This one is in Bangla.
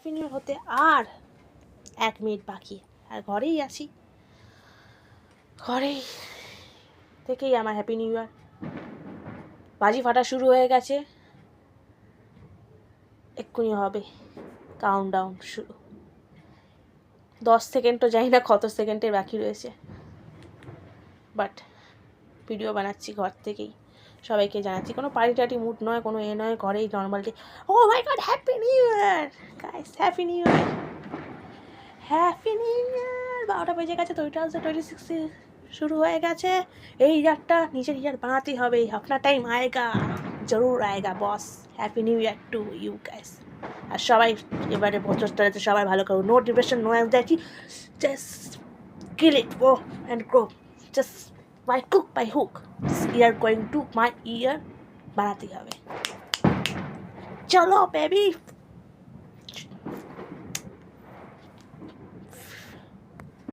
নিউ ইয়ার হতে আর 1 মিনিট বাকি, আর ঘরেই আছি, ঘরেই থেকেই আমার হ্যাপি নিউ ইয়ার। বাজি ফাটা শুরু হয়ে গেছে, এক্ষুনি হবে কাউন্টডাউন শুরু। 10 সেকেন্ডও জানি না কত সেকেন্ডের বাকি রয়েছে, বাট ভিডিও বানাচ্ছি ঘর থেকেই, সবাইকে জানাচ্ছি। কোনো পার্টি টার্টি মুড নয়, কোনো নয়, ঘরেই normally. Oh my God, happy new year guys, happy new year, happy new year. 12টা বেজে গেছে, 2026 শুরু হয়ে গেছে। এই ইয়ারটা নিজের ইয়ার বানাতেই হবে, আপনার টাইম আয়েগা, জরুর আয়েগা boss. Happy new year to you guys. আর সবাই এবারে বছরটাতে সবাই ভালো করো, no depression, no anxiety, just kill it, go and grow, just by কুক by hook. This year going to my year বানাতেই হবে। চলো বেবি।